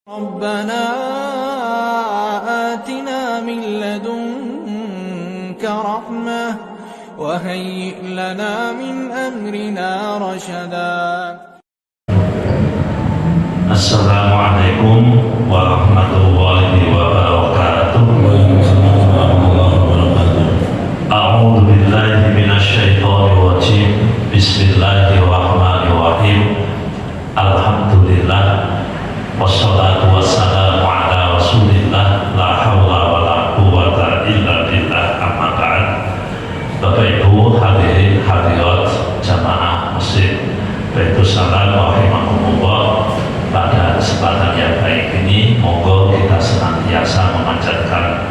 ربنا آتنا من لدنك رحمة وهيئ لنا من أمرنا رشدا. Assalamualaikum warahmatullahi wabarakatuh. A'udzu billahi minasyaitonir rajim. Bismillahirrahmanirrahim. Alhamdulillah wassalatu wassalamu ala Rasulillah la haula wala quwwata illa billah amma ba'd. Bapak Ibu hadirin hadirat jamaah masjid Baitus Salam rahimakumullah. Pada kesempatan yang baik ini, monggo kita senantiasa memanjatkan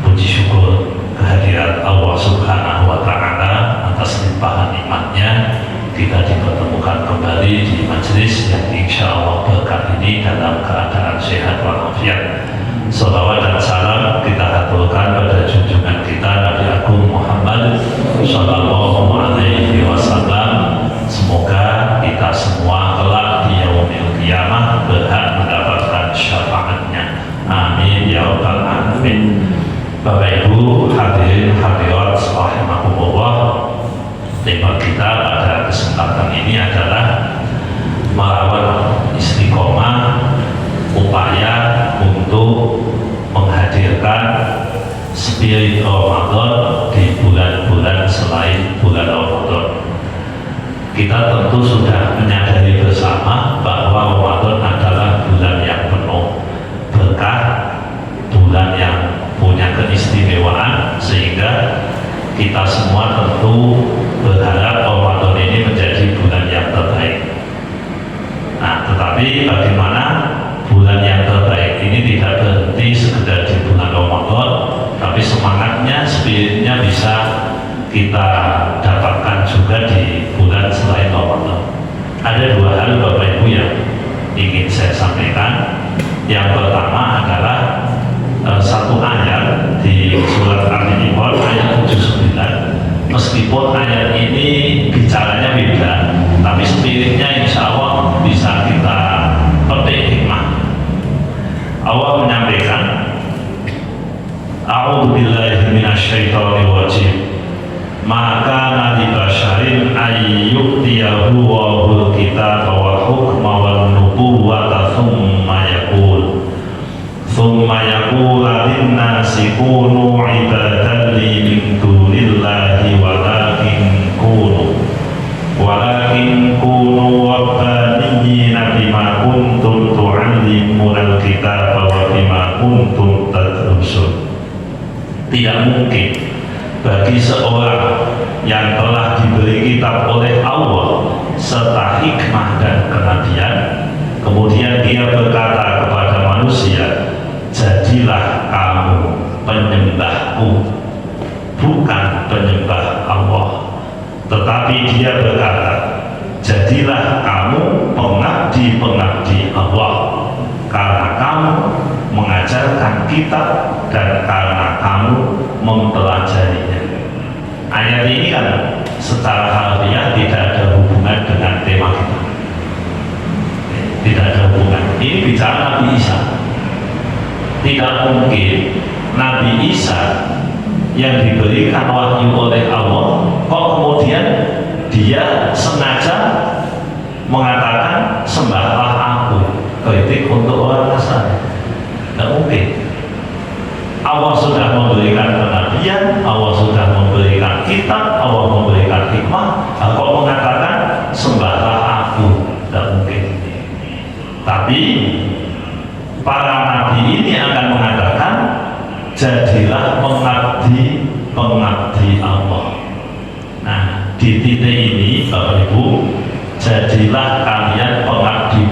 puji syukur kehadirat Allah Subhanahu wa Ta'ala atas limpahan nikmatnya kita dipertemukan kembali di majelis yang insya Allah berkat ini dalam keadaan sehat walafiat. Salawat dan salam kita haturkan pada junjungan kita Nabi Agung Muhammad Sallallahu Alaihi Wasallam. Semoga kita semua kelak di yaumil qiyamah berhak mendapatkan syafaatnya. Amin ya rabbal alamin. Bapak Ibu hadirin hadirat rahimakumullah, tema kita pada kesempatan ini adalah merawat istiqomah, upaya untuk menghadirkan spirit Ramadan di bulan-bulan selain bulan Ramadan. Kita tentu sudah menyadari bersama bahwa Ramadan adalah bulan yang penuh berkah, bulan yang punya keistimewaan, sehingga kita semua tentu berharap Ramadan ini menjadi bulan yang terbaik. Nah, tetapi bagaimana bulan yang terbaik ini tidak berhenti sekedar di bulan Ramadan, tapi semangatnya, spiritnya bisa kita dapatkan juga di bulan selain Ramadan. Ada dua hal Bapak Ibu yang ingin saya sampaikan. Yang pertama adalah satu ayat di surat Al-Imran ayat 79. Meskipun ayat ini bicaranya beda, tapi spiritnya insya Allah bisa kita petik hikmah. Allah menyampaikan, A'udzu billahi minasyaitonir rajim. Maka nabi basyarin ayyuktiyahu wahul kitab wa hukma wa nubuwata thumma yakul linnasi kunu ibadan li min dunillahi walakin kunu rabbaniyina bima kuntum tu'allimunal kitaba wa bima kuntum tadrusun. Tidak mungkin bagi seorang yang telah diberi kitab oleh Allah serta hikmah dan kenabian, kemudian dia berkata kepada manusia, jadilah kamu penyembahku, bukan penyembah Allah. Tetapi dia berkata, jadilah kamu pengabdi-pengabdi Allah, karena kamu mengajarkan kitab dan karena kamu mempelajarinya. Ayat ini kan secara harfiah tidak ada hubungan dengan tema kita. Tidak ada hubungan. Ini bicara Nabi Isa. Tidak mungkin Nabi Isa yang diberikan wahyu oleh Allah kok kemudian dia sengaja mengatakan sembahlah aku, kritik untuk orang Nasrani. Tidak mungkin. Allah sudah memberikan kenabian, Allah sudah memberikan kitab, Allah memberikan hikmah, kok mengatakan sembahlah aku? Tidak mungkin. Tapi para nabi ini akan mengatakan jadilah pengabdi Allah. Nah, di titik ini Bapak Ibu, jadilah kalian pengabdi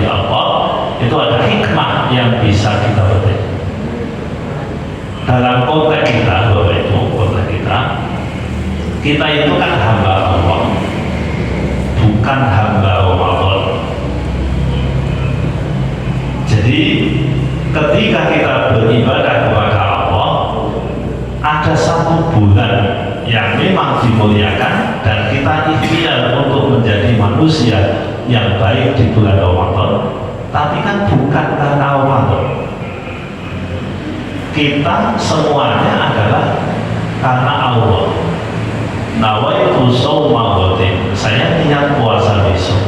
Allah, itu ada hikmah yang bisa kita petik. Dalam konteks kita, Bapak Ibu, kita itu kan hamba Allah, bukan hamba Ramadan. Jadi ketika kita beribadah kepada Allah, ada satu bulan yang memang dimuliakan dan kita ikhtiar untuk menjadi manusia yang baik di bulan Ramadan. Tapi kan bukan karena kita semuanya adalah karena Allah. Nawaitu shauma ghadin, saya niat puasa besok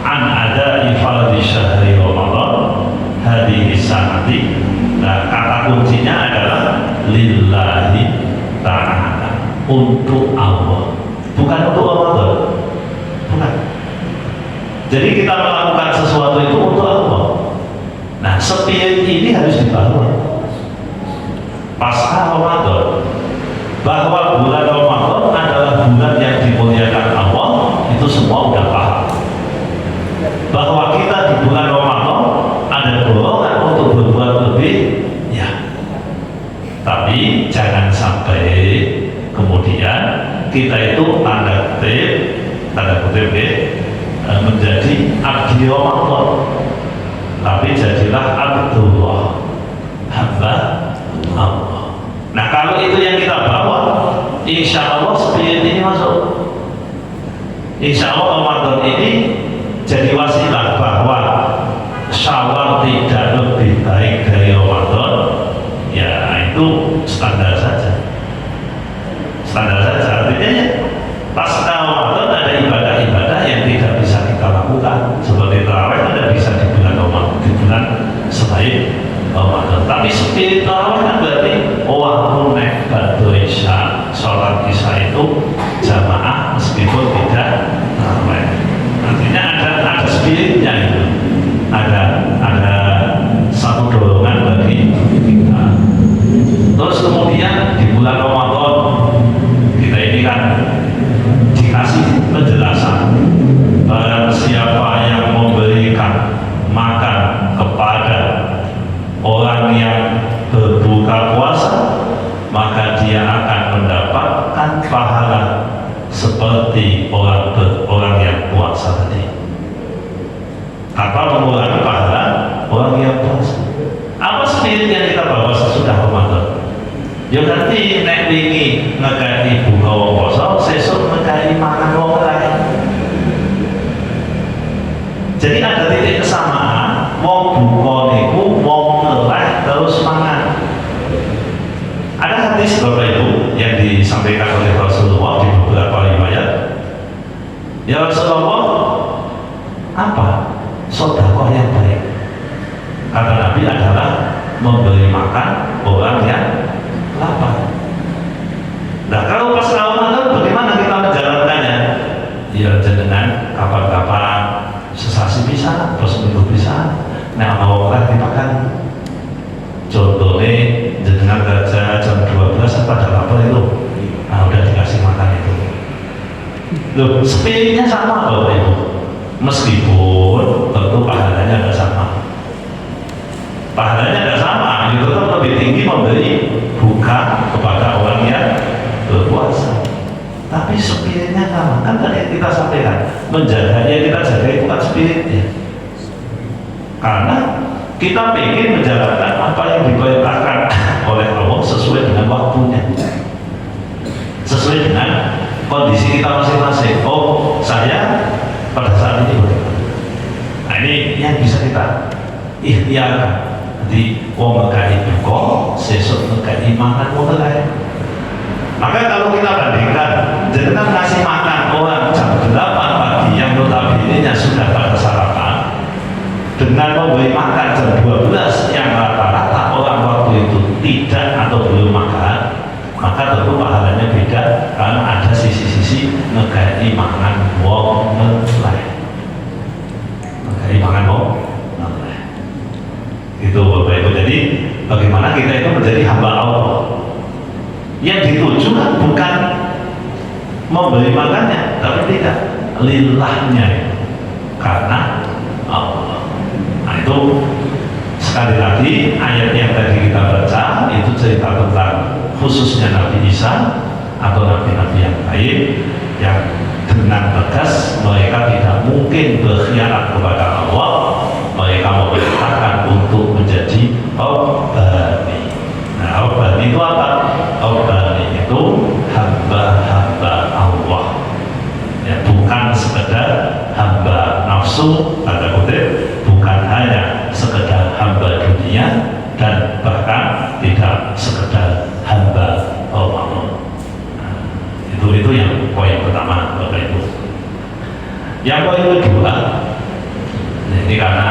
an ada ifadhi syahri Ramadan hadhihi sanati. Nah, kata kuncinya adalah lillahi ta'ala, untuk Allah, bukan untuk Ramadan, bukan. Jadi kita melakukan sesuatu itu untuk Allah. Nah, spirit ini harus dibangun pasca Ramadan, bahwa bulan Ramadan adalah bulan yang dimuliakan Allah, itu semua udah paham. Bahwa kita di bulan Ramadan ada dorongan untuk berbuat lebih, ya. Tapi jangan sampai kemudian kita itu tanda kutip menjadi abdi Ramadan, tapi jadilah abdullah, hamba Allah. Nah, kalau itu yang kita bawa, insya Allah spirit ini masuk. Insya Allah Ramadan ini jadi wasilah bahwa Syawal tidak lebih baik dari Ramadan. Ya, itu standar saja. Artinya pasca Ramadan ada ibadah-ibadah yang tidak bisa kita lakukan, seperti tarawih tidak bisa di bulan Ramadan, di bulan selain Ramadan. Tapi spirit tarawih kan berarti waktu ba'da isya, sholat isya itu jamaah meskipun tidak tarawih. Artinya ada spiritnya itu, ada satu dorongan bagi kita. Terus kemudian di bulan Ramadan kita ini kan dikasih penjelasan, barang siapa yang memberikan makan kepada orang yang berbuka puasa, maka dia akan mendapatkan pahala seperti orang yang puasa tadi, tanpa mengurangi pahala orang yang puasa. Apa spirit yang kita bawa sesudah Ramadan? Ya nanti nek wingi ngekei buka wong poso, sesuk ngekei mangan wong lain. Jadi ada titik kesamaan, wong buka niku wong ngeleh terus mangan. Ada hadis Bapak Ibu yang disampaikan oleh Rasulullah di beberapa riwayat. Ya Rasulullah, apa sedekah yang baik? Kata Nabi adalah memberi makan orang yang lapar. Nah, kalau pas Ramadan bagaimana kita menjalankannya? Ya dengan kapan-kapan sesasi bisa, terus minggu bisa. Nah, mau orang dimakan. Contohnya jenengan kerja jam 12 pada lapar itu, nah udah dikasih makan itu. Loh, spiritnya sama Bapak Ibu, meskipun tentu pahalanya nggak sama. Pahalanya nggak sama, itu tetap lebih tinggi memberi buka kepada orang yang berpuasa. Tapi spiritnya sama, kan tadi kita sampaikan, menjaganya kita jaga itu kan spiritnya. Karena kita ingin menjalankan apa yang diperintahkan oleh Allah sesuai dengan waktunya, sesuai dengan kondisi kita masing-masing. Oh, saya pada saat ini bagaimana? Nah, ini yang bisa kita ikhtiarkan. Nanti wong ngekai buka, sesuk ngekai makan wong lain. Maka kalau kita bandingkan, jangan ngasih makan orang jam 8 pagi yang notabene-nya sudah pada sarapan, dengan memberi makan jam 12 yang rata-rata orang waktu itu tidak atau belum makan, maka tentu pahalanya beda, karena ada sisi-sisi ngegai makan wong lain. Ngegai makan wong lain. Itu Bapak Ibu. Jadi bagaimana kita itu menjadi hamba Allah? Yang dituju kan bukan memberi makannya, tapi tidak lillahnya, karena Allah. Nah, itu sekali lagi ayat yang tadi kita baca itu cerita tentang khususnya Nabi Isa atau nabi-nabi yang lain yang dengan tegas mereka tidak mungkin berkhianat kepada Allah. Mereka memerintahkan untuk menjadi Rabbani. Nah, Rabbani itu apa? Rabbani itu hamba-hamba Allah, ya, bukan sekedar hamba nafsu, tanda kutip, bukan hanya sekedar hamba dunia, dan bahkan tidak Yang poin kedua, ini karena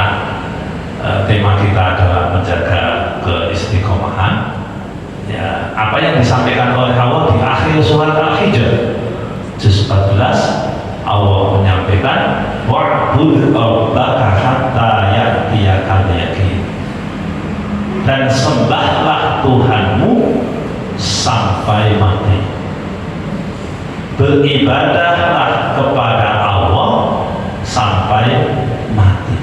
tema kita adalah menjaga keistiqomahan. Ya, apa yang disampaikan oleh Allah di akhir surat Al-Hijr juz 14, Allah menyampaikan wa'bud rabbaka hatta ya'tiyakal yaqin, dan sembahlah Tuhanmu sampai mati. Beribadahlah kepada Allah sampai mati.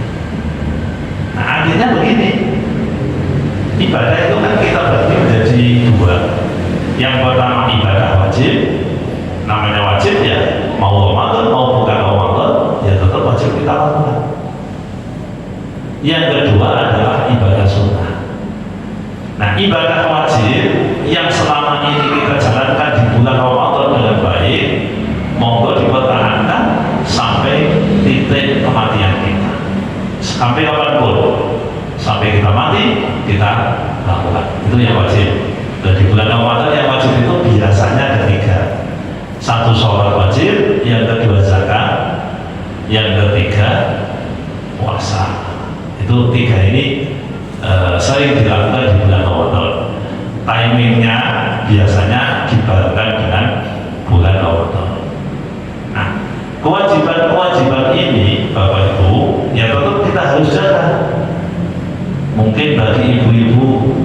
Nah, artinya begini, ibadah itu kan kita bagi menjadi dua. Yang pertama ibadah wajib, namanya wajib ya, mau Ramadan mau bukan Ramadan ya tetap wajib kita lakukan. Yang kedua adalah ibadah sunnah. Nah, ibadah wajib yang selama ini kita jalankan di bulan Ramadan dengan baik, monggo dipertahankan sampai titik kematian kita, sampai kapanpun, sampai kita mati kita lakukan. Itu yang wajib. Dan di bulan Ramadan yang wajib itu biasanya ada tiga. Satu sholat wajib, yang kedua zakat, yang ketiga puasa. Itu tiga ini sering dilakukan di bulan Ramadan. Timingnya biasanya dibarengan dengan bulan Ramadan. Nah, kewajiban-kewajiban ini Bapak Ibu ya tetap kita harus jaga. Mungkin bagi ibu-ibu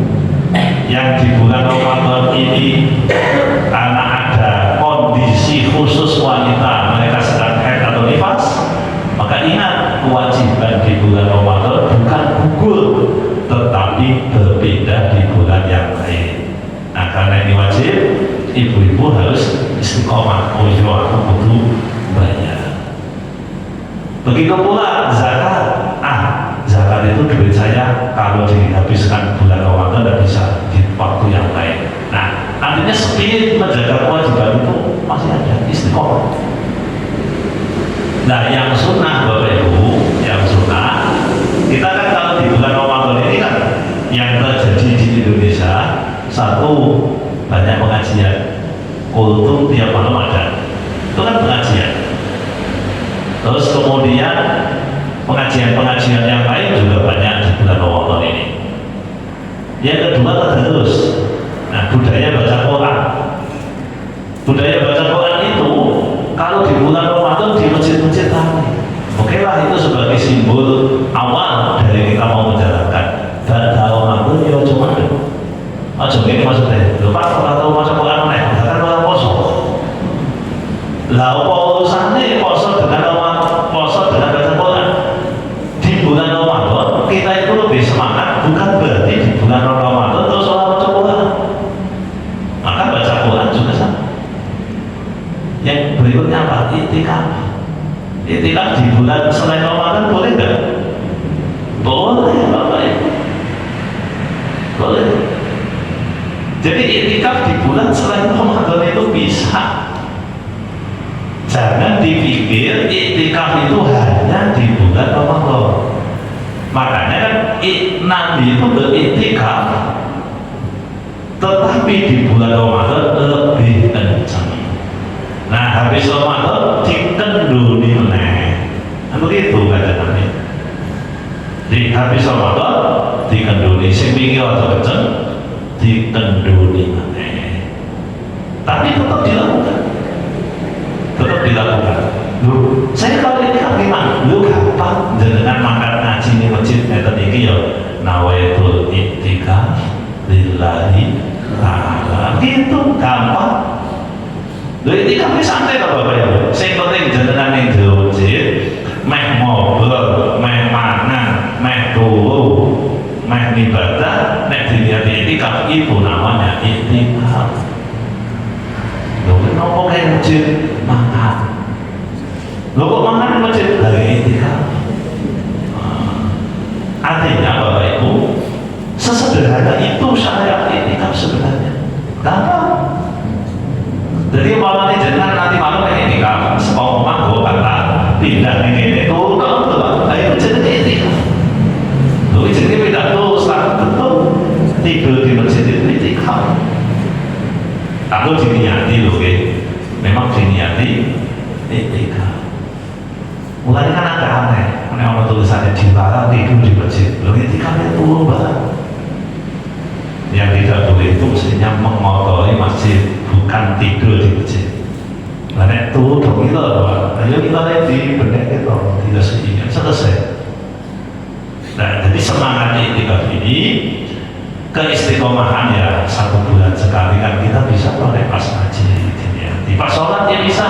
yang di bulan Ramadan ini karena ada kondisi khusus wanita, mereka sedang haid atau nifas, maka ingat kewajiban di bulan Ramadan bukan gugur, tetapi berbeda di bulan yang lain. Nah, karena ini wajib, ibu-ibu harus istiqomah. Oh iya, aku butuh bayar. Begitu pula zakat. Zakat itu duit saya kalau dihabiskan bulan Ramadan tidak bisa di waktu yang lain. Nah, artinya spirit menjaga kewajiban itu masih ada, istiqomah. Nah, yang sunnah Bapak Ibu, yang sunnah, kita kan kalau di bulan Ramadan ini kan yang terjadi di Indonesia, satu, banyak pengajian, kultum tiap malam ada, itu kan pengajian. Terus kemudian pengajian-pengajian yang lain juga banyak di bulan Ramadan ini. Yang kedua tadarus. Nah, budaya baca Quran. Budaya baca Quran itu kalau di bulan Ramadan di masjid-masjid ramai. Oke lah, itu sebagai simbol awal dari kita mau menjalankan. Dan kalau Ramadan ya cuma ada. Aja ini maksudnya. Lupa kalau baca Quran kan malah poso. Lah apa urusannya poso dengan baca Quran? Bulan Ramadan kita itu lebih semangat, bukan berarti di bulan Ramadan terus orang baca Quran. Maka baca Quran juga sama. Yang berikutnya apa? Itikaf. Itikaf di bulan selain Ramadan boleh nggak? Boleh, Bapak Ibu. Boleh. Jadi itikaf di bulan selain Ramadan itu bisa. Jangan dipikir itikaf itu hanya di bulan Ramadan. Makanya kan Nabi itu beriktikaf, tetapi di bulan Ramadan lebih kencang. Nah, habis Ramadan dikenduni meneh. Nah, begitu kata Nabi. Di habis Ramadan dikenduni, sing pinggir atau kencang dikenduni meneh. Tapi tetap dilakukan. Loh, saya kalau ini kan gimana? Lu gampang dengan makan ngaji di masjid ngeten iki ya nawaitul iktikaf lillahi ta'ala. Gitu gampang. Lho iktikaf iki santai to Bapak Ibu. Sing penting jenengan ning jero masjid, meh ngobrol, meh mangan, meh turu, meh ibadah, nek diniati iktikaf itu namanya iktikaf. Lho kenapa kayak masjid makan? Lho kok makan masjid lagi itikaf? Artinya Bapak Ibu, sesederhana itu syariat itikaf sebenarnya. Gampang. Jadi umpamanya jenengan nanti malam kayak itikaf, sekolah gue kata pindah nih ini tuh, nah itu jadi itikaf. Lho jadi pindah tuh sekarang betul tidur di masjid itu itikaf. Aku diniati loh, memang diniati itikaf. Mulanya kan agak aneh, orang tulisannya dilarang tidur di masjid. Loh itikaf itu banget. Yang tidak boleh itu mestinya mengotori masjid, bukan tidur di masjid. Karena itu dong itu apa? Ayo kita lihat di benda itu tidak sehingga selesai. Nah, jadi semangatnya itikaf ini keistiqomahan ya 1 bulan sekali kan kita bisa boleh pas ngaji di pas sholat ya bisa.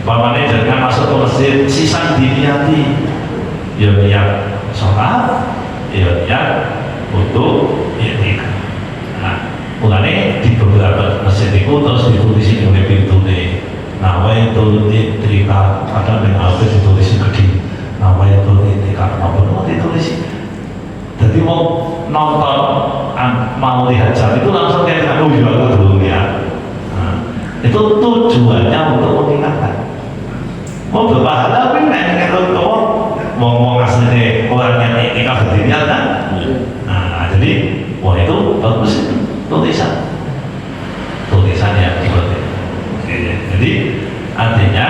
Bapaknya jangan masuk ke masjid sisa diniati ya niat sholat ya niat untuk itikaf. Nah, mulanya di beberapa masjid itu terus ditulis oleh pintu nih nama itu itikaf, kadang dengan apa ditulis gede nama itu itikaf, apa ditulis. Jadi mau nonton mau lihat jam itu langsung kayak oh iya aku dulu ya. Nah, itu tujuannya untuk mengingatkan. Mau berpahala tapi nggak mau aslinya orang yang itikaf berdirian kan. Nah, jadi wah itu bagus itu tulisannya seperti itu. Jadi artinya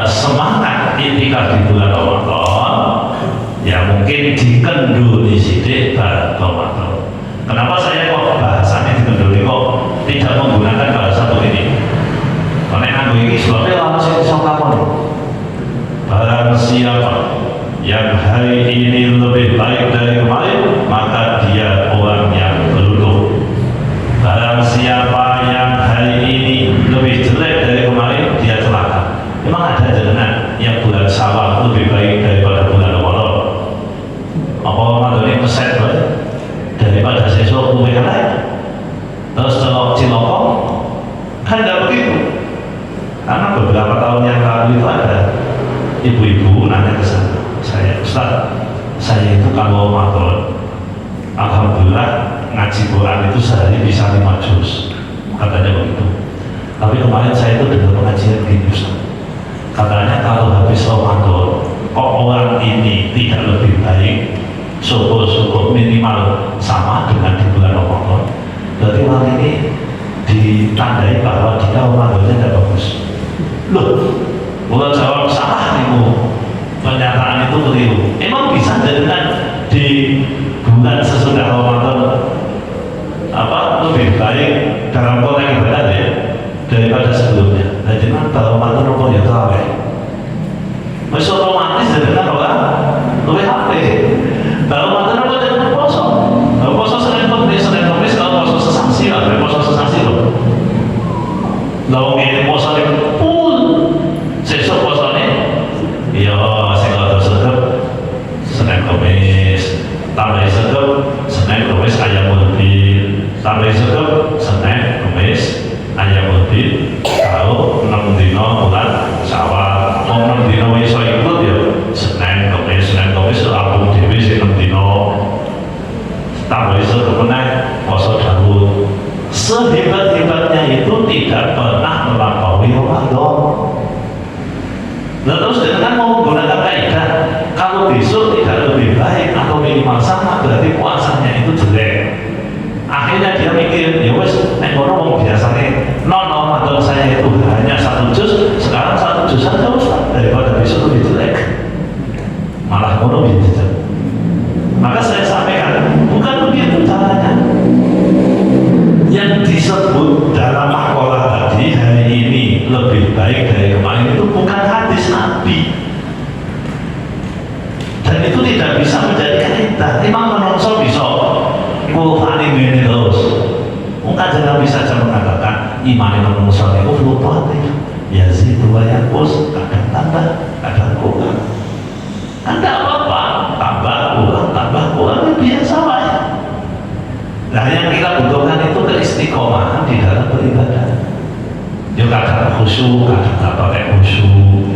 semangat itikaf di bulan Ramadan ya mungkin dikenduli sidik Ramadan. Kenapa saya kok bahasannya dikenduli kok tidak menggunakan bahasa begini? Karena aku ini sebabnya lama saya bisa ngomong. Barang siapa yang hari ini lebih baik dari kemarin, maka dia orang yang beruntung. Barang siapa yang hari ini lebih jelek dari kemarin, dia celaka. Memang ada jangan yang bulan Syawal lebih baik daripada bulan Ramadan. Apa Ramadan ini peset daripada sesuk lebih lain. Terus celok cilokong kan tidak begitu. Karena beberapa tahun yang lalu itu ada ibu-ibu nanya ke saya, Ustaz, saya itu kalau Ramadan, alhamdulillah ngaji Quran itu sehari bisa 5 juz, katanya begitu. Tapi kemarin saya itu dengar pengajian gini Ustaz, katanya kalau habis Ramadan, kok orang ini tidak lebih baik, syukur-syukur minimal sama dengan di bulan Ramadan. Berarti orang ini ditandai bahwa dia Ramadannya tidak bagus. Loh, mulai jawab salah nih pernyataan itu keliru. Emang bisa dengan di bulan sesudah Ramadan lebih baik dalam konteks ibadah ya daripada sebelumnya. Nah, jangan kalau Ramadan apa ya tarawih. Masih otomatis dengan orang lebih HP. Kalau Ramadan apa jangan puasa. Kalau puasa Senin Kamis kalau puasa sesanksi lah, puasa sesanksi loh. Lalu ini puasa yang sesuk puasane iya sing rada sedep Senin Kamis, tambah sedep Senin Kamis ayam lebih, tambah sedep Senin Kamis ayam lebih. Kalau 6 dino bulan Syawal, mau 6 dino iso ikut ya Senin Kamis rampung dhewe sing 6 dino. Tambah sedep meneh puasa Daud. Sehebat-hebatnya itu tidak pernah melampaui Ramadan. Nah, terus dengan mau menggunakan kaidah kalau besok tidak lebih baik atau minimal sama berarti puasanya itu jelek. Akhirnya dia mikir ya wes orang mau biasanya Ramadan saya itu hanya 1 juz, sekarang 1 juz saja Ustaz, daripada besok lebih jelek malah mau lebih jelek. Maka saya sampaikan bukan begitu caranya. Yang disebut dalam makalah tadi hari ini lebih baik dari kemarin itu bukan hadis Nabi, dan itu tidak bisa menjadi kaidah. Memang menungso bisa Quran ini terus mungkin jangan bisa saja mengatakan iman menungso itu fluktuatif ya situ banyak pos kadang tambah kadang kurang. Anda apa-apa tambah kurang biasa lah. Nah, yang kita butuhkan itu keistiqomahan di dalam beribadah. Ya kadang khusyuk, kadang tak pakai khusyuk,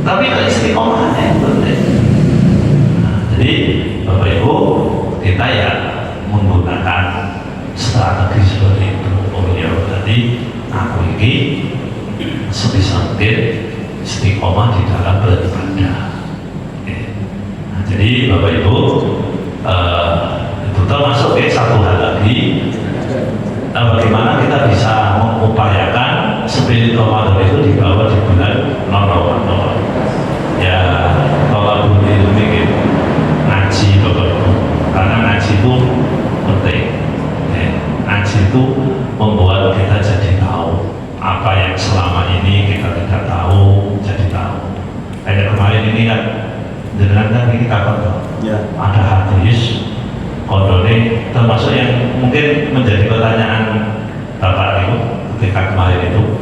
tapi keistiqomahan yang penting. Nah, jadi Bapak Ibu kita ya menggunakan strategi seperti itu. Oh ya, tadi aku ini sebisa mungkin istiqomah di dalam beribadah. Nah, jadi Bapak Ibu termasuk satu hal lagi, bagaimana kita bisa mengupayakan spirit Ramadan itu dibawa di bulan yang selama ini kita tidak tahu jadi tahu. Kayak kemarin ini kan dengan ini kapan tuh? Ya. Ada hadis kodone termasuk yang mungkin menjadi pertanyaan Bapak itu ketika kemarin itu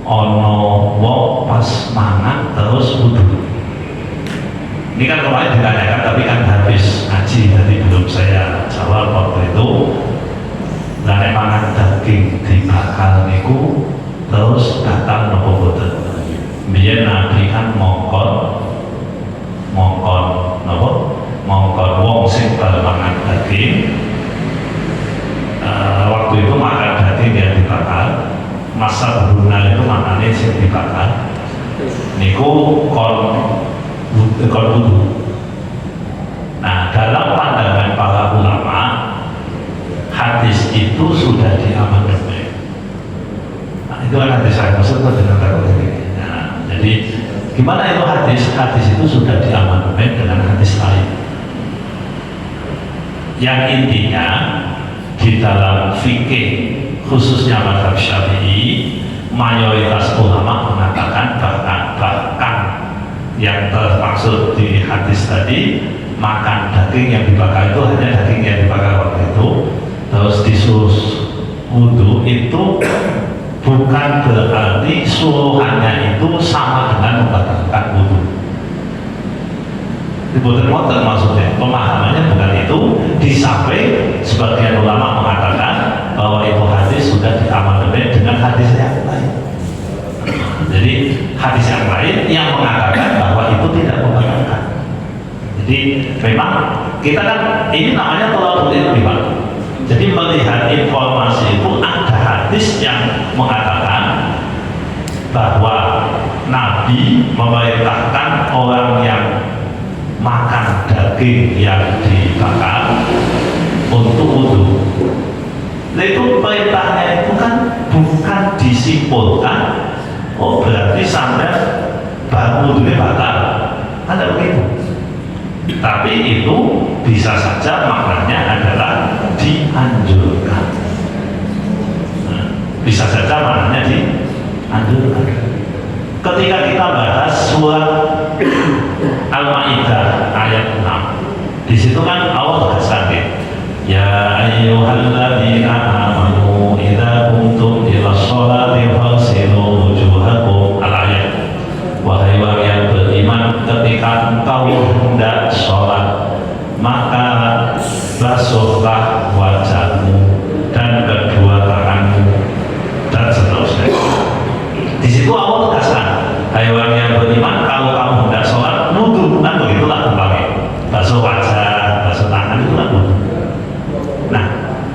ono wong pas mangan terus wudu. Ini kan kemarin ditanyakan tapi kan habis ngaji, jadi belum saya jawab waktu itu. Nah, mangan daging dibakar niku terus datang nopo boten. Biyen Nabi kan mongkon nopo? Mongkon wong sing mangan daging. Waktu itu makan daging yang dibakar. Masa Brunei itu makannya sing dibakar. Niku kon wudu. Nah, dalam pandangan para ulama, hadis itu sudah diamandemen. Nah, itu kan hadis saya maksud dengan takut ini. Nah, jadi gimana itu hadis? Hadis itu sudah diamandemen dengan hadis lain. Yang intinya di dalam fikih khususnya mazhab Syafi'i, mayoritas ulama mengatakan bahkan yang termaksud di hadis tadi makan daging yang dibakar itu hanya daging yang dibakar waktu itu, terus disuruh wudu itu bukan berarti suruhannya itu sama dengan membatalkan wudu. Dibutuhkan motor maksudnya, pemahamannya bukan itu. Di samping sebagian ulama mengatakan bahwa itu hadis sudah diamandemen dengan hadis yang lain. Jadi hadis yang lain yang mengatakan bahwa itu tidak membatalkan. Jadi memang kita kan ini namanya tolak ilmi, Pak. Jadi melihat informasi itu ada hadis yang mengatakan bahwa Nabi memerintahkan orang yang makan daging yang dibakar untuk wudu. Itu perintahnya itu kan bukan disimpulkan oh berarti sampai baru wudunya batal, ada begitu. Tapi itu bisa saja maknanya adalah dianjurkan. Nah, bisa saja maknanya dianjurkan. Ketika kita bahas surat Al-Maidah ayat 6, di situ kan Allah tegaskan ya ayyuhalladzina amanu idza qumtum ila sholati faghsilu wujuhakum. Al-ayat, wahai orang yang beriman, ketika engkau hendak sholat maka basuhlah wajahmu dan kedua tanganmu dan seterusnya. Di situ Allah tegaskan, hai orang yang beriman, kalau kamu hendak sholat wudu, kan begitulah umpamanya, basuh wajah, basuh tangan, itu kan wudu. Nah,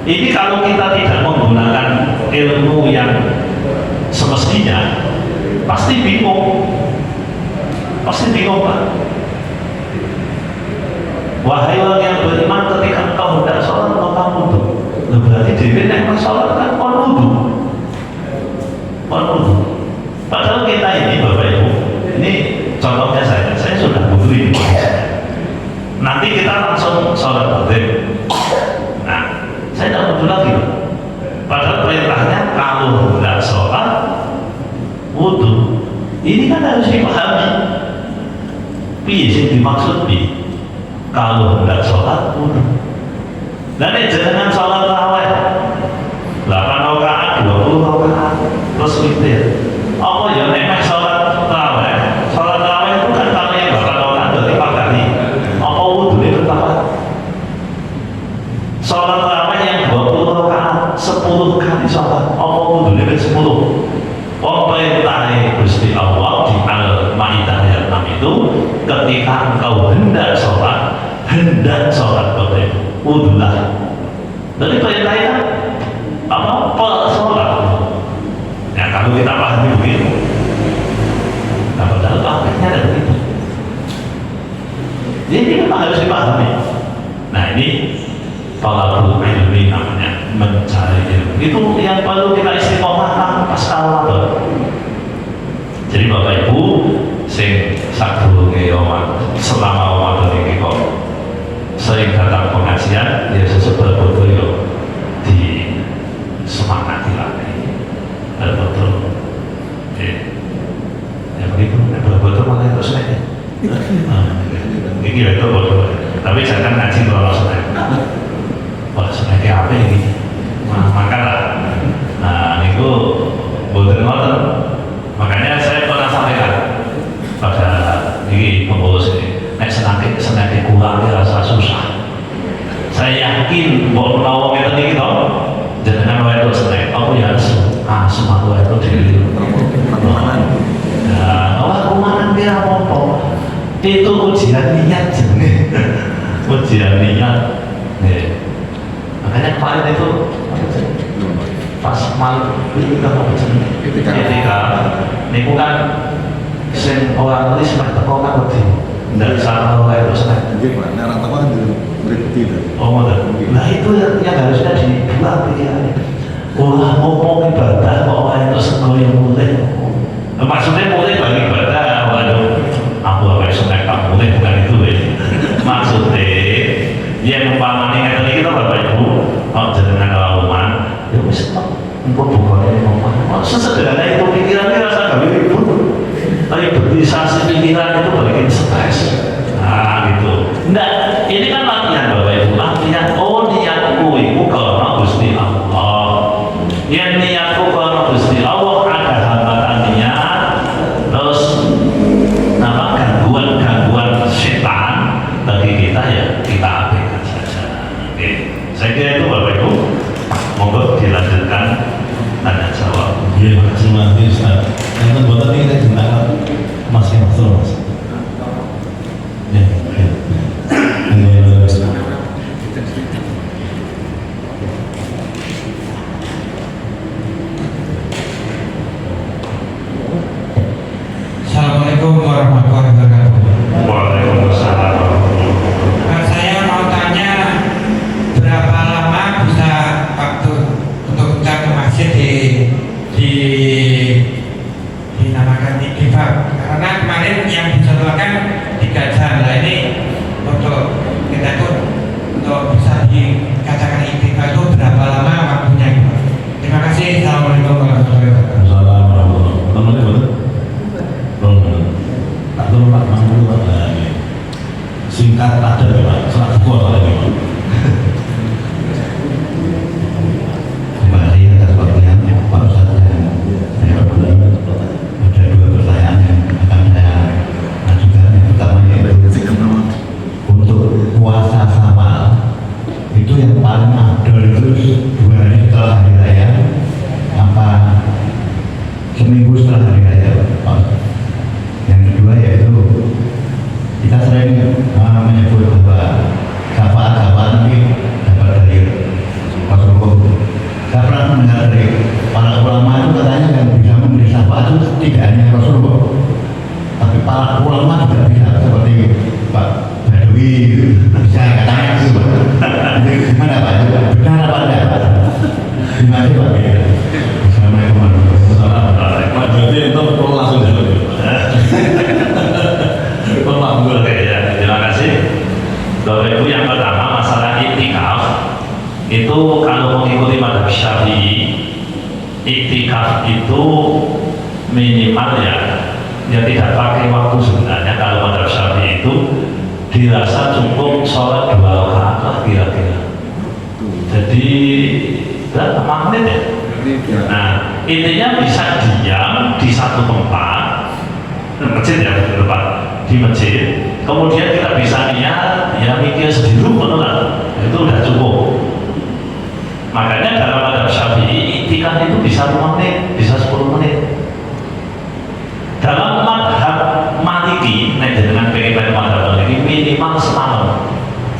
ini kalau kita tidak menggunakan ilmu yang semestinya, pasti bingung, Pak. Wahai orang yang beriman, ketika engkau hendak sholat maka wudu. Berarti dewe nek sholat kan kon wudu. Padahal kita ini Bapak Ibu, ini contohnya saya sudah wudu ini. Nanti kita langsung sholat maghrib. Nah, saya tidak wudu lagi. Padahal perintahnya kalau hendak sholat wudu. Ini kan harus dipahami. Piye sing dimaksud piye? Kalau hendak sholat wudu. Dan jangan sholat tarawih 8 rakaat, 20 rakaat terus witir. Apa ya nek sholat tarawih? Sholat tarawih itu kan kalau yang 8 rakaat berarti 4 kali. Apa wudune berapa? Sholat tarawih yang 20 rakaat 10 kali sholat. Apa wudune 10? Perintah Gusti Allah di Al-Maidah ayat 6 itu, ketika engkau hendak sholat Bapak Ibu, wudulah. Jadi perintahnya apa? Sholat. Ya kalau kita pahami begitu, nah padahal prakteknya ada begitu. Jadi memang harus dipahami. Nah ini talabul ilmi namanya, mencari ilmu. Itu yang perlu kita istiqomah pas Ramadan. Jadi Bapak Ibu sing sadurunge selama Ramadan ini kok sering datang pengajian, ya sesuatu yo di semangati lagi. Betul. Tapi jangan ngaji kalau snack. Wah, snacknya apa ini? Makan lah. Nah, itu boten ngoten. Makanya saya pernah sampaikan pada ini pengurus ini, nek senake kurang rasa susah. Saya yakin bahwa menawa kita ini toh, jangan wae itu snack. Aku ya semua itu diri. Nah, Allah kumanan dia apa? Itu ujian niat jenenge. Ujian niat. Nih. Makanya kemarin itu pas malam itu apa jenenge? Ketika niku kan sing orang nulis mek teko kan wedi. Ndak salah wae terus nek. Nggih, Pak. Nek ora teko kan berhenti. Oh, ngoten. Nah, itu yang harusnya dibuat pikirannya. Ulah ngomong ibadah kok wae itu sego yang mulai. Maksudnya mulai bagi ibadah, waduh, aku apa senek tak mulai bukan itu ya. Maksudnya, yang umpamanya ngeten iki to Bapak Ibu, kok jenengan laluman, ya wis empun bukane ngomong. Sesederhana itu pikirannya rasa gawe ribut. Tapi berdistrasi pikiran itu bikin stres. Nah, gitu. Enggak, ini kan latihan Bapak Ibu, latihan. Oh, niatku itu karena Gusti Allah. Yang niatku karena Gusti Allah ada hambatan niat, terus gangguan setan bagi kita ya kita abaikan saja. Oke, saya kira itu Bapak Ibu. Monggo dilanjutkan tanya jawab. Iya, terima kasih Ustaz. Yang buat tadi kita tentang masih maksud mas. Ya, ya. Assalamualaikum warahmatullahi wabarakatuh. Waalaikumsalam. Saya mau tanya berapa lama bisa waktu untuk kita ke masjid dinamakan iktifak, karena kemarin yang dijadwalkan 3 jam. Nah ini untuk kita itu untuk bisa dikatakan iktifak itu berapa lama waktunya? Terima kasih. Assalamualaikum warahmatullahi wabarakatuh. Singkat ada ya Pak, serat kuat ada ya Pak. Kembali atas pertanyaan Pak Ustaz dan saya berdua ada 2 pertanyaan yang akan saya ajukan. Yang pertama yaitu untuk puasa sama itu yang paling afdol itu 2 hari setelah hari raya apa seminggu setelah hari raya Pak. Yang kedua yaitu kita sering menyebut bahwa syafaat nanti dapat dari Rasulullah. Saya pernah mendengar dari para ulama itu katanya yang bisa memberi syafaat itu tidak hanya Rasulullah, tapi para ulama juga bisa, seperti Pak Badawi bisa katanya itu Pak. Itu gimana Pak? Benar apa enggak Pak? Gimana Pak? Assalamualaikum warahmatullahi wabarakatuh. Pak Jadi itu perlu langsung jawab. Oke ya, terima kasih. Bapak Ibu, yang pertama masalah iktikaf itu kalau mengikuti mazhab Syafi'i, iktikaf itu minimal ya tidak pakai waktu sebenarnya. Kalau mazhab Syafi'i itu dirasa cukup sholat 2 rakaat lah kira-kira. Jadi berapa menit ya? Nah, intinya bisa diam di satu tempat, masjid ya Pak, di masjid. Kemudian kita bisa niat, ya mikir sendiri lah, itu udah cukup. Makanya dalam mazhab Syafi'i iktikaf itu bisa 5 menit, bisa 10 menit. Dalam mazhab Maliki, dengan pengen mazhab Maliki minimal semalam.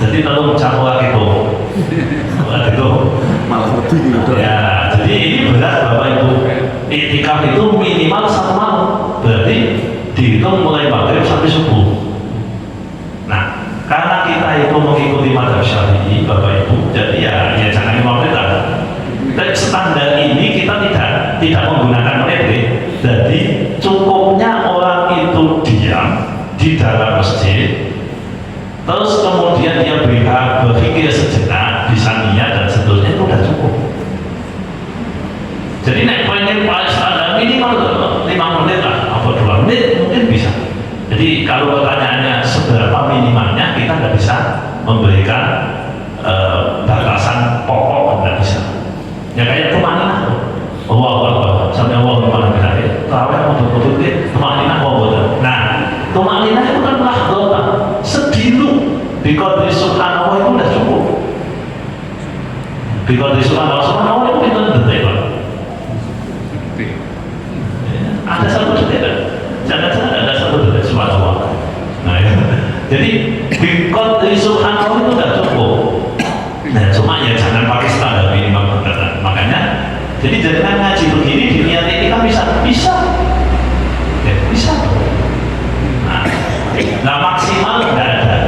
Jadi kalau jadwal itu, Malah lebih gitu. ya. Jadi ini berat Bapak Ibu. Iktikaf itu minimal 1 malam. Berarti dihitung mulai maghrib sampai subuh. Nah, karena kita itu mengikuti mazhab Syafi'i Bapak Ibu, jadi ya jangan 5 menit lah. Dan standar ini kita tidak menggunakan menit. Jadi cukupnya orang itu diam di dalam masjid, terus kemudian dia berpikir sejenak, bisa niat dan seterusnya, itu udah cukup. Jadi nek pengen paling standar minimal 5 menit lah, atau 2 menit mungkin bisa. Jadi kalau pertanyaannya seberapa minimalnya, kita nggak bisa memberikan batasan pokok, nggak bisa. Ya kayak tumanina, Allah sampai Allah kemana kita, tarawih mau betul deh, tumanina Allah. Nah, tumanina itu kan lahdota, sedilu di qadri subhanallah itu udah cukup. Di qadri subhanallah itu kita detik kan. Ada satu detik kan? Jangan-jangan ada satu detik subhanallah. Nah, ya. Jadi di qadri subhanallah itu udah cukup. Nah, cuma ya jangan pakai standar minimal berat. Makanya, jadi jangan ngaji begini di niat ini kan bisa, ya, bisa. Nah, maksimal nggak ada,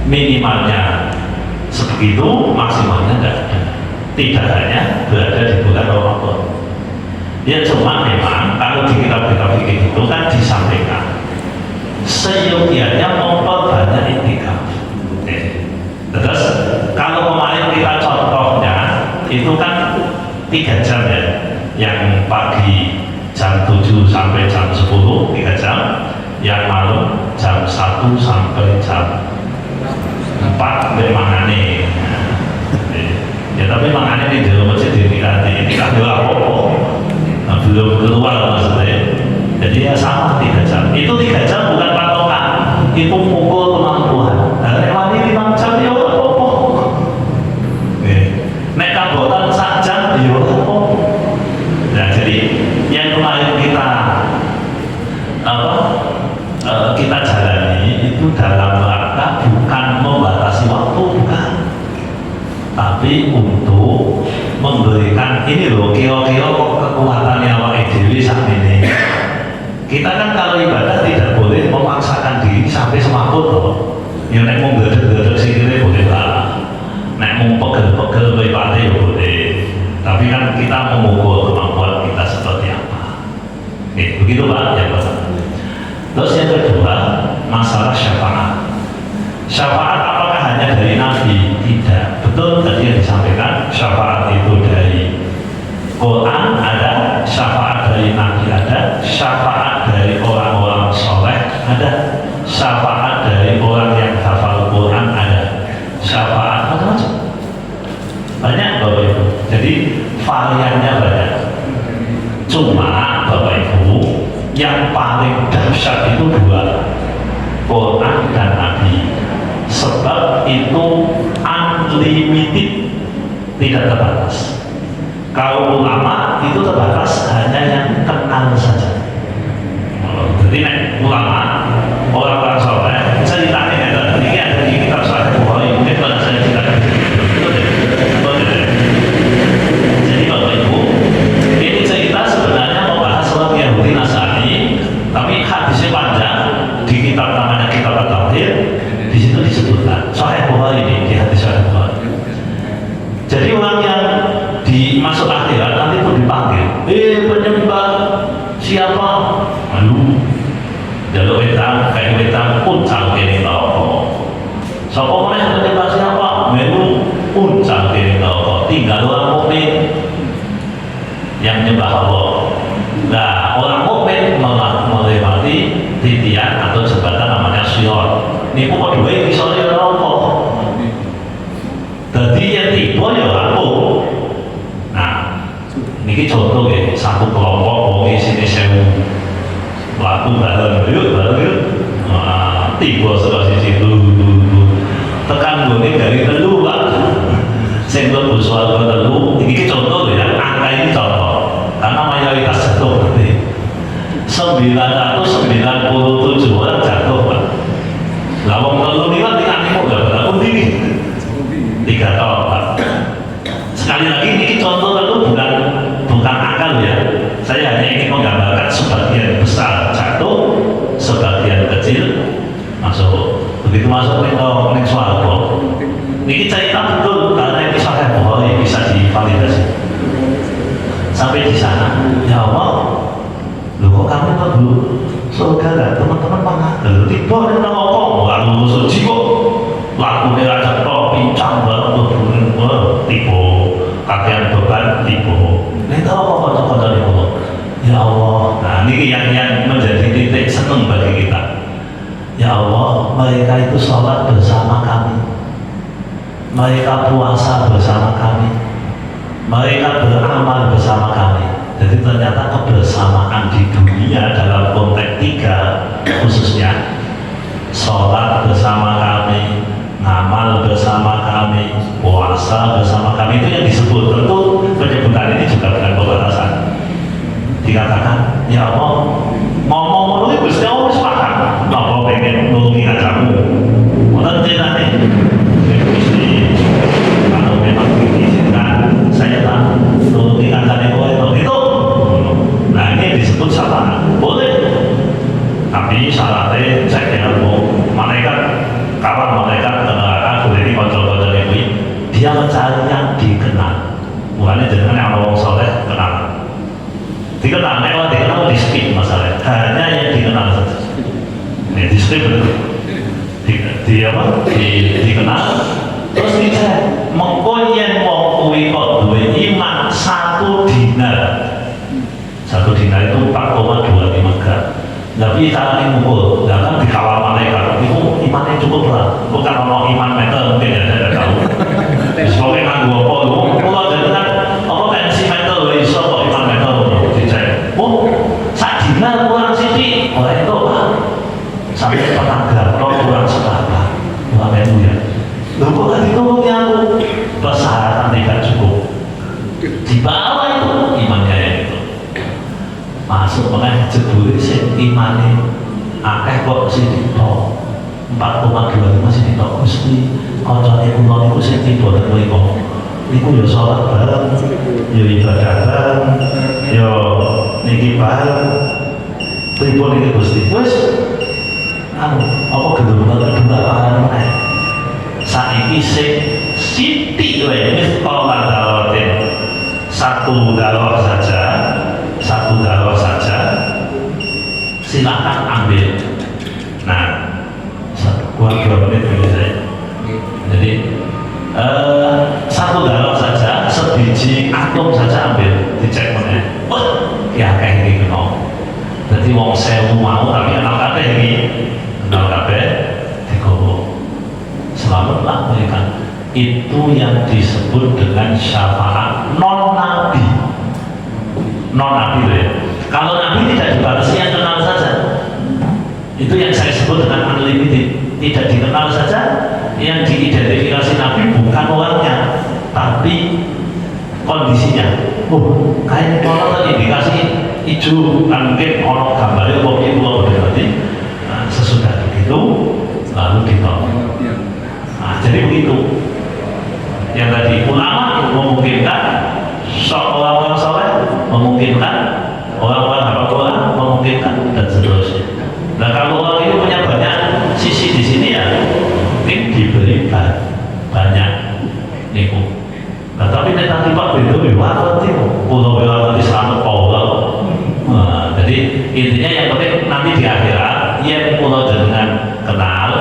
minimalnya sebegitu, maksimalnya nggak ada. Tidak hanya berada di bulan Ramadan. Ya cuma memang kalau di kitab-kitab fikih itu kan disampaikan seyogianya memperbanyak itikaf. Terus kalau kemarin kita contohnya itu kan 3 jam ya, yang pagi jam 7 sampai jam 10 3 jam, yang malam jam 1 sampai jam 4 mangane. Ya tapi mangane di dalam masjid ini kan belum keluar maksudnya. Jadi ya sama 3 jam. Itu 3 jam bukan patokan, itu pukul kemampuan. Nah, lewati 5 jam ya apa-apa. Nek kabotan sak jam ya apa. Nah, jadi yang kemarin kita jalani itu dalam rangka bukan membatasi waktu, bukan, tapi untuk memberikan ini loh, kira-kira kekuatannya awake dhewe sak ini. Kita kan kalau ibadah tidak boleh memaksakan diri sampai semaput loh. Ya nek mau gedhe-gedhe sikile boleh lah. Nek mau pegel-pegel mripate ya boleh. Tapi kan kita mengukur kemampuan kita seperti apa. Begitu Pak yang pertama. Terus yang kedua, masalah syafaat. Syafaat apakah hanya dari Nabi? Tidak. Betul tadi yang disampaikan, syafaat itu dari Quran ada, syafaat dari Nabi ada, syafaat dari orang-orang soleh ada, syafaat dari orang yang hafal Quran ada, syafaat macam-macam. Banyak Bapak Ibu. Jadi variannya banyak. Cuma Bapak Ibu, yang paling dahsyat itu 2, Quran dan Nabi. Sebab itu unlimited, tidak terbatas. Kalau ulama itu terbatas hanya yang kenal saja. Jadi ulama, orang-orang soleh, ceritanya ini ada di kitab Sahih Bukhari. Mungkin kalau saya ceritakan, jadi Bapak Ibu, ini cerita sebenarnya membahas orang Yahudi Nasrani, tapi hadisnya panjang. Di kitab namanya Kitab At-Tauhid, di situ disebutkan Sahih Bukhari ini, di hadis Sahih Bukhari. Jadi orang yang masuk akhirat nanti pun dipanggil, penyembah siapa? Lalu jalur wetan, kayak wetan puncak ini tau. Sopo mana penyembah siapa? Melu puncak ini tau. Tinggal orang mukmin yang menyembah Allah. Nah, orang mukmin melewati titian atau jembatan namanya Sirat. Ini pokok dua ini soalnya apa? Jadi yang tiba ya rampung. Nah, ini contoh ya, satu kelompok wong isine 1000 pelaku bareng yuk. Tiba sebelah sisi tekan gue dari telu Pak. Sing mlebu swarga telu, ini contoh ya, angka ini contoh. Karena mayoritas jatuh berarti 997 orang jatuh Pak. Lah wong telu ini kan tingkatnya udah berapa tinggi? 3 tahun Pak. Sekali lagi ini contoh itu bukan akal ya. Saya hanya ingin menggambarkan sebagian besar jatuh, sebagian kecil masuk. Begitu masuk ke swarga. Ini cerita betul karena ini Sahih Bukhari bisa divalidasi. Sampai di sana, ya Allah, loh kok kamu tak dulu surga nggak teman-teman mana? Lalu tiba ada ngomong, lalu suci kok. Laku dia raja toh, pincang banget tuh, tipe kakean beban, tipe. Ini tahu apa kocok-kocok itu? Ya Allah, nah ini yang menjadi titik seneng bagi kita. Ya Allah, mereka itu sholat bersama kami. mereka puasa bersama kami, mereka beramal bersama kami. Jadi ternyata kebersamaan di dunia dalam konteks 3 khususnya sholat bersama kami, ngamal bersama kami, puasa bersama kami, itu yang disebut. Tentu penyebutan ini juga dengan pembatasan. Dikatakan, ya Allah, ngomong itu Gusti Allah wis paham, apa pengen nulungi ajamu. Wonten jenenge Gusti, kalau memang diizinkan saya tak nulungi ajane kowe itu. Nah, ini disebut syafaat. Boleh. Tapi syaratnya saya kira malaikat, kawan malaikat neraka boleh di kontrol ini, dia mencari yang dikenal. Bukannya jangan yang orang soleh kenal. Dikenal, lewat dikenal di skip masalahnya. Hanya yang dikenal saja. Ini di skip betul. Dikenal. Terus dicek, mengkoyen wong kuwi kok duwe iman 1 dinar. 1 dinar itu 4,25 gram. Tapi caranya mukul, jangan dikawal malaikat. Itu imannya cukup lah. Bukan orang iman meter mungkin ya, saya tidak tahu. Soalnya nganggu apa, kalau jangan apa pensi meter, iso kok iman meter dicek. Oh, 1 dinar kurang sini, oleh itu pak. Sampai petangga, kalau kurang seberapa, kurang menu ya. Lalu kok tadi ngomongnya aku, persyaratan tidak cukup. Di bawah itu imannya yang itu. Masuk mengenai jebule sing imane akeh kok sing tok 4,25 sing tok Gusti kancane kula niku sing tiba niku niku ya salat bareng ya ibadah bareng ya niki bareng pripun iki Gusti wis apa gedung kedua meneh saiki sing sithik wae wis kala dawatin 1 dalawah saja, 1 dalawah saja, silakan ambil. Nah, 2 menit bagi saya. Jadi 1 dalawah saja, sebiji atom saja ambil, dicek mana? Oh, ya kayak gini kena. Jadi wong 1000 mau tapi kenal kabeh iki, kenal kabeh digowo. Selamatlah mereka. Itu yang disebut dengan syafaat non nabi. Non nabi ya. Kalau nabi tidak dibatasi yang kenal saja. Itu yang saya sebut dengan unlimited. Tidak dikenal saja. Yang diidentifikasi nabi bukan orangnya, tapi kondisinya. Oh, kayak orang indikasi hijau kan mungkin orang gambarnya kopi pulau berarti. Nah, sesudah begitu lalu ditolong. Nah, jadi begitu. Yang tadi ulama memungkinkan, orang-orang soleh memungkinkan, orang-orang hafal Quran memungkinkan dan seterusnya. Nah kalau orang itu punya banyak sisi di sini ya, mungkin diberi banyak niku. Nah tapi nanti Pak itu bagaimana nanti? Pulau nanti selamat Allah. Nah, jadi intinya yang penting nanti di akhirat yang pulau dengan kenal,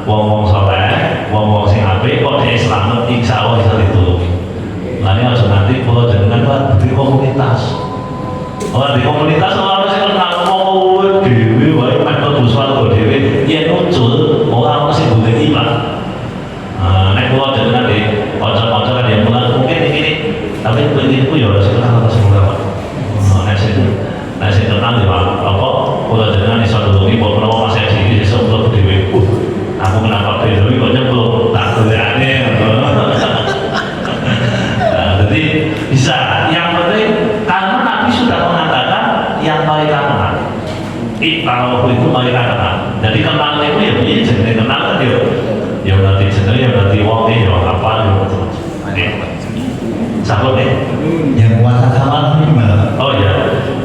wong-wong soleh, wong-wong sing apik kok dia selamat, insya Allah bisa ditulungi. Nah ini harus nanti kalau jenengan Pak di komunitas. Orang di komunitas orang harus kenal wong dewi, wae metode suatu dewi, dia muncul orang masih boleh iman. Nek kalau jenengan di kocok-kocok kan dia mulai mungkin ini, tapi begini pun ya harus kenal semua Pak. Nek saya kenal ya Pak, apa kalau jenengan di suatu dulu, kalau masih di sesuatu dewi, aku kenapa beda kok nyemplung tak aneh. Nah, jadi bisa yang penting karena Nabi sudah mengatakan yang mereka kenal kalau itu mereka kenal jadi kenal itu ya ini jenis kenal kan ya nanti jenis ya nanti wong ya apa ya macam-macam sahur nih Yang puasa sama itu gimana? oh ya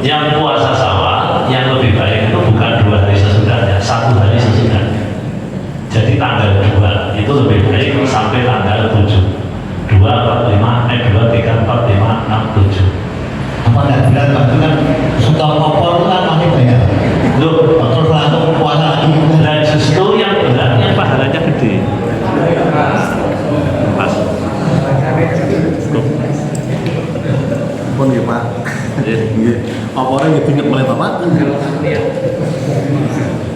yang puasa sawal yang lebih baik itu bukan 2 hari sesudahnya 1 hari sesudahnya. Jadi tanggal 2 itu lebih baik sampai tanggal 7 2, 4, 5, 2, 3, 4, 5, 6, 7 Apa nggak benar Pak? Itu kan suka opor itu kan masih banyak. loh, Terus langsung puasa lagi. dan justru yang beratnya pahalanya gede pas Pun ya Pak. Nggih. Apa orang yang ingat oleh Bapak?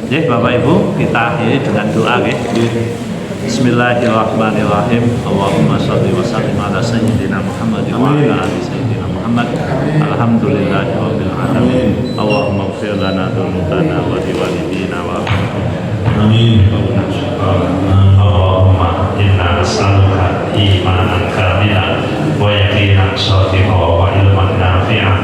ya Bapak Ibu kita akhiri dengan doa ya. Bismillahirrahmanirrahim. Allahumma shalli wa sallim ala sayyidina Muhammad wa ala ali sayyidina Muhammad. Alhamdulillahirabbil alamin. Allahumma ighfir lana dzunubana wa liwalidina wa Amin. Allahumma inna nas'aluka imanan kamilan wa yaqinan shadiqan wa ilman nafi'an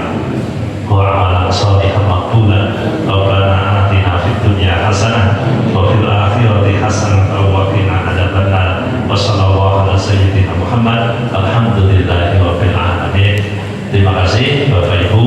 wa amalan shalihan maqbulan. Rabbana atina fid dunya hasanah wa fil akhirati hasanah wa qina adzabannar. Wa sallallahu ala sayyidina Muhammad. Alhamdulillahi rabbil alamin. Terima kasih Bapak Ibu.